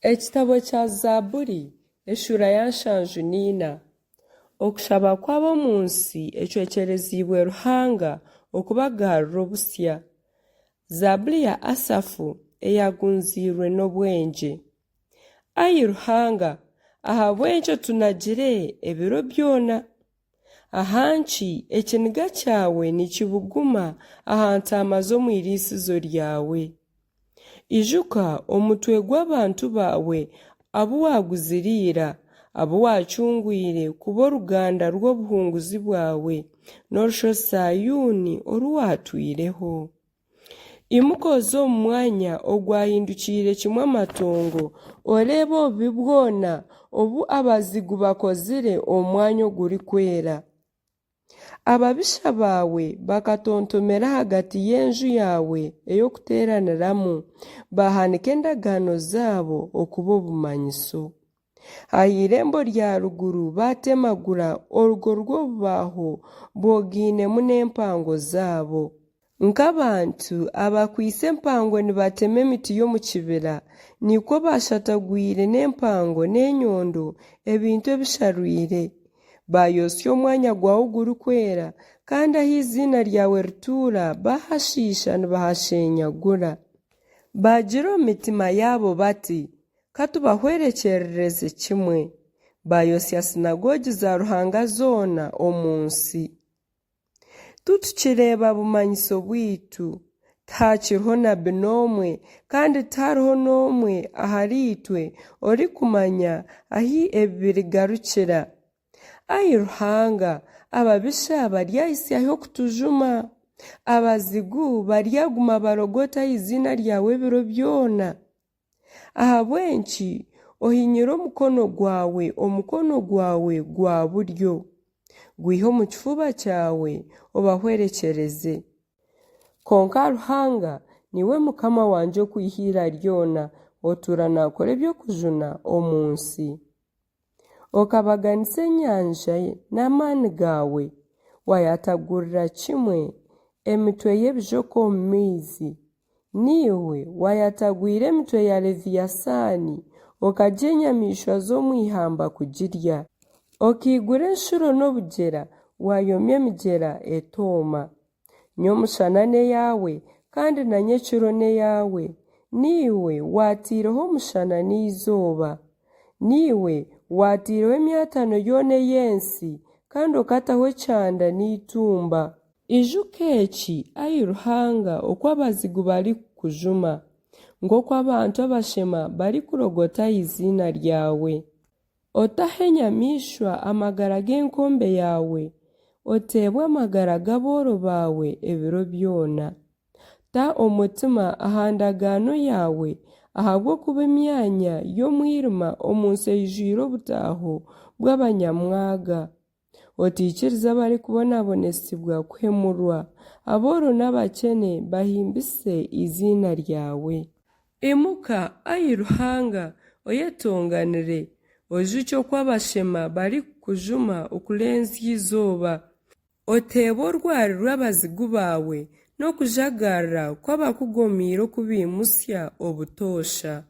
Ekitabo kya Zaaburi eshura ya nshanju niina. Okushaba kw'ab'omu nsi ecwekyerezibwe Ruhanga okubagarura obusya. Zaaburi ya Asafu eyagunzirwe n'obwengye. Ai Ruhanga, aha bwengye otunagire ebiro byona. Ahanki ekiniga kyawe nikibuguma aha ntaama z'omu iriisizo ryawe. Ijuka omutwe gw'abantu bawe abo waguziriira, abo wacungwire kuba oruganda rw'obuhunguzi bwawe, n'orusho Sayuni oru watwireho. Imuka oze omu mwanya ogwahindukiire kimwe amatongo, oreebe obubi bwona obu abazigu bakozire omu mwanya ogurikwera. Ababisha bawe bakatontomera hagati y'enju yawe ey'okuteeraniramu, bahanika endagaano zaabo okuba obumanyiso. Aha irembo rya ruguru batemagura orugo rw'obubaho bogiinemu n'empango zaabo. Nk'abantu abakwise empango nibatema emiti y'omu kibira, nikwo bashatagwire n'empango n'enyondo ebintu ebisharwire. Bayosya omwanya gwawe gurikwera, kandi aho izina ryawe rituura bahashiisha nibahashenyagura. Bagira omu mitima yaabo bati, katubahwerekyerereze kimwe. Bayosya sinagogi za Ruhanga zoona omu nsi. Tutukireeba bumanyiso bwitu, tahakiriho nabi n'omwe, kandi tihariho n'omwe ahari itwe orikumanya ahi ebi birigarukira. Ai Ruhanga, ababisha baryahisyaho kutujuma, abazigu baryaguma barogota izina ryawe ebiro byona. Aha bwenki ohinyire omukono gwawe gwa buryo, gwihe omu kifuba kyawe obahwerekyereze. Konka Ruhanga, niwe Mukama wangye okwihiira ryona, otuura nakora eby'okujuna omu nsi. Okabaganisa enyanja n'amaani gawe, wayatagurira kimwe emitwe y'ebijoka omu maizi. Niiwe wayatagwire emitwe ya Leviyasaani, okagya enyamiishwa z'omu ihamba kugirya. Okiigura enshuro n'obugyera, wayomya emigyera etooma. Ny'omushana n'eyawe, kandi na ny'ekiro n'eyawe. Niiwe watiireho omushana n'izooba. Niiwe watiireho emyatano yoona ey'ensi, kandi okataho ekyanda n'itumba. Ijuka eki, Ai Ruhanga, oku abazigu barikukujuma, nk'oku abantu abashema barikurogota izina ryawe. Otahe enyamiishwa amagara g'enkombe yawe, oteebwe amagara g'abooro bawe ebiro byona. Ta omutima aha ndagaano yawe, ahabw'okuba emyanya y'omwirima omu nsi eijwire obutaaho bw'abanyamwaga. Otiikirize abarikubonabonesibwa kuhemurwa, abooro n'abakene bahimbise izina ryawe. Imuka, Ai Ruhanga, oyetonganire, ojuke oku abashema barikukujuma okulenzya izooba. Oteebe orwari rw'abazigu bawe n'okujagarra kw'abakugomiire okubiimusya obutoosha.